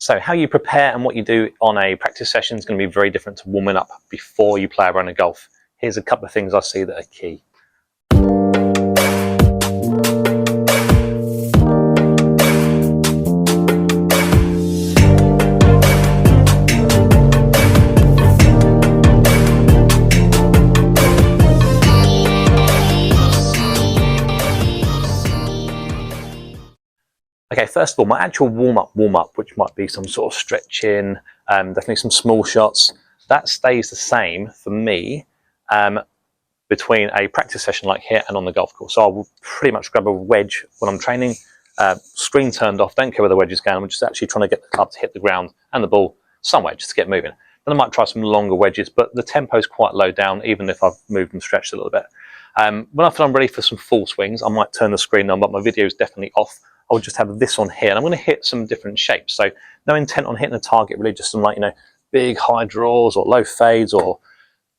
So how you prepare and what you do on a practice session is going to be very different to warming up before you play a round of golf. Here's a couple of things I see that are key. Okay, first of all, my actual warm-up, which might be some sort of stretching, definitely some small shots, that stays the same for me between a practice session like here and on the golf course. So I will pretty much grab a wedge when I'm training, screen turned off, don't care where the wedge is going, I'm just actually trying to get the club to hit the ground and the ball somewhere just to get moving. Then I might try some longer wedges, but the tempo is quite low down, even if I've moved and stretched a little bit. When I feel I'm ready for some full swings, I might turn the screen on, but my video is definitely off. I'll just have this on here, and I'm going to hit some different shapes. So no intent on hitting a target, really just some, like, big high draws or low fades or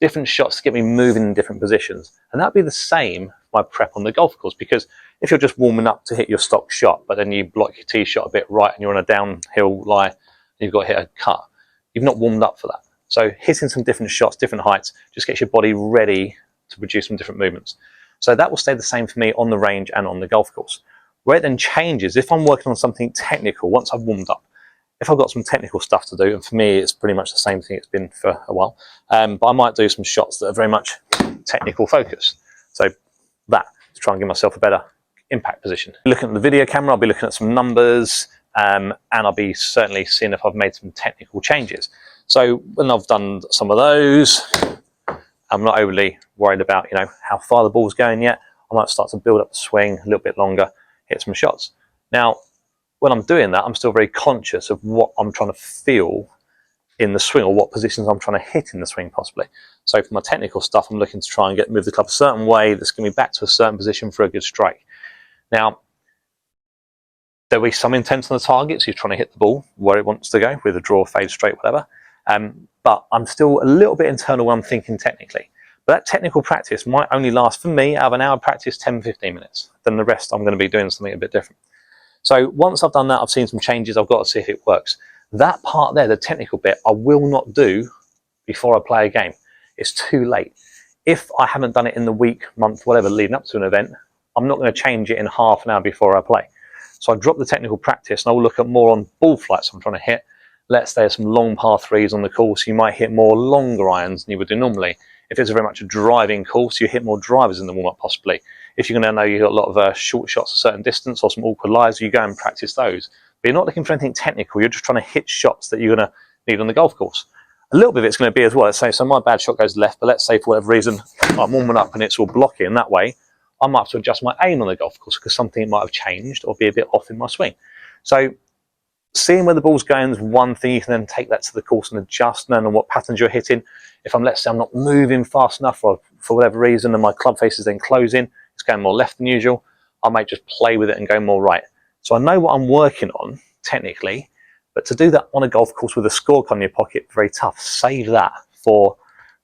different shots to get me moving in different positions. And that'll be the same for my prep on the golf course, because if you're just warming up to hit your stock shot, but then you block your tee shot a bit right and you're on a downhill lie and you've got to hit a cut, you've not warmed up for that. So hitting some different shots, different heights, just gets your body ready to produce some different movements. So that will stay the same for me on the range and on the golf course. Where it then changes, if I'm working on something technical, once I've warmed up, if I've got some technical stuff to do, and for me it's pretty much the same thing it's been for a while, but I might do some shots that are very much technical focused. So that, to try and give myself a better impact position. Looking at the video camera, I'll be looking at some numbers, and I'll be certainly seeing if I've made some technical changes. So when I've done some of those, I'm not overly worried about how far the ball's going yet. I might start to build up the swing a little bit longer, hit some shots. Now, when I'm doing that, I'm still very conscious of what I'm trying to feel in the swing, or what positions I'm trying to hit in the swing possibly. So for my technical stuff, I'm looking to try and move the club a certain way that's going to be back to a certain position for a good strike. Now, there'll be some intent on the target, so you're trying to hit the ball where it wants to go, with a draw, fade, straight, whatever. But I'm still a little bit internal when I'm thinking technically. But that technical practice might only last, for me, out of an hour practice, 10-15 minutes. Then the rest I'm going to be doing something a bit different. So once I've done that, I've seen some changes, I've got to see if it works. That part there, the technical bit, I will not do before I play a game. It's too late. If I haven't done it in the week, month, whatever, leading up to an event, I'm not going to change it in half an hour before I play. So I drop the technical practice and I'll look at more on ball flights I'm trying to hit. Let's say there's some long par threes on the course, you might hit more longer irons than you would do normally. If it's very much a driving course, you hit more drivers in the warm-up possibly. If you're going to know you've got a lot of short shots a certain distance or some awkward lies, you go and practice those. But you're not looking for anything technical, you're just trying to hit shots that you're going to need on the golf course. A little bit of it's going to be as well, let's say, so my bad shot goes left, but let's say for whatever reason I'm warming up and it's all blocky, and that way I might have to adjust my aim on the golf course because something might have changed or be a bit off in my swing. So seeing where the ball's going is one thing. You can then take that to the course and adjust, knowing what patterns you're hitting. If let's say I'm not moving fast enough or for whatever reason and my club face is then closing, it's going more left than usual, I might just play with it and go more right. So I know what I'm working on technically, but to do that on a golf course with a scorecard in your pocket, very tough. Save that for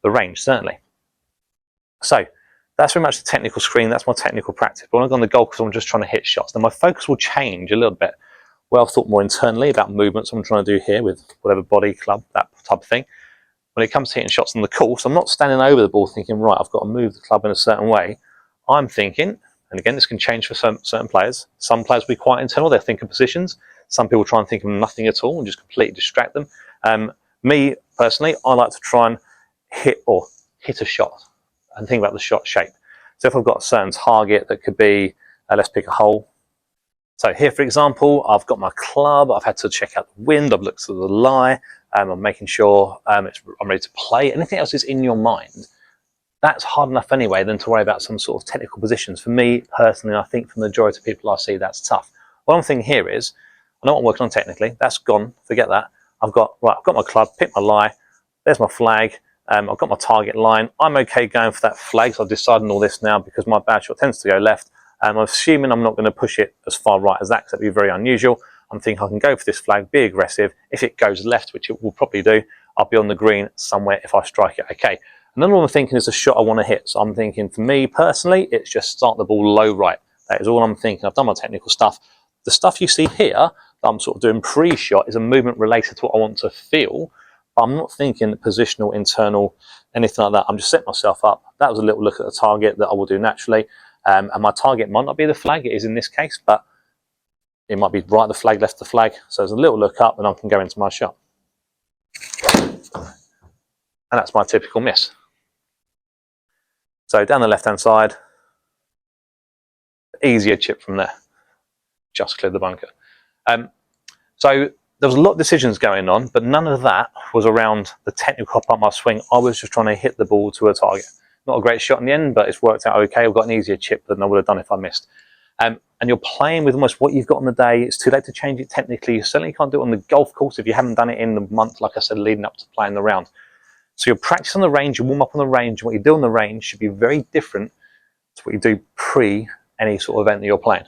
the range, certainly. So that's very much the technical screen, that's my technical practice. But when I go on the golf course, I'm just trying to hit shots. Now my focus will change a little bit. Well, I've thought more internally about movements I'm trying to do here with whatever body, club, that type of thing. When it comes to hitting shots on the course, I'm not standing over the ball thinking, right, I've got to move the club in a certain way. I'm thinking, and again, this can change for certain players. Some players will be quite internal, they're thinking positions. Some people try and think of nothing at all and just completely distract them. Me, personally, I like to try and hit a shot and think about the shot shape. So if I've got a certain target that could be, let's pick a hole. So here, for example, I've got my club, I've had to check out the wind, I've looked at the lie, I'm making sure I'm ready to play. Anything else is in your mind, that's hard enough anyway than to worry about some sort of technical positions. For me, personally, I think for the majority of people I see, that's tough. What I'm thinking here is, I know what I'm working on technically, that's gone, forget that. I've got my club, pick my lie, there's my flag, I've got my target line. I'm okay going for that flag, so I've decided on all this now because my bad shot tends to go left. I'm assuming I'm not going to push it as far right as that because that'd be very unusual. I'm thinking I can go for this flag, be aggressive. If it goes left, which it will probably do, I'll be on the green somewhere if I strike it okay. And then all I'm thinking is the shot I want to hit. So I'm thinking, for me personally, it's just start the ball low right. That is all I'm thinking. I've done my technical stuff. The stuff you see here, that I'm sort of doing pre-shot is a movement related to what I want to feel. But I'm not thinking positional, internal, anything like that. I'm just setting myself up. That was a little look at the target that I will do naturally. And my target might not be the flag, it is in this case, but it might be right of the flag, left of the flag. So there's a little look up and I can go into my shot. And that's my typical miss. So down the left-hand side, easier chip from there. Just cleared the bunker. So there was a lot of decisions going on, but none of that was around the technical part of my swing. I was just trying to hit the ball to a target. Not a great shot in the end, but it's worked out okay. I've got an easier chip than I would have done if I missed. And you're playing with almost what you've got on the day. It's too late to change it technically. You certainly can't do it on the golf course if you haven't done it in the month, like I said, leading up to playing the round. So your practice on the range, you warm up on the range, what you do on the range should be very different to what you do pre any sort of event that you're playing.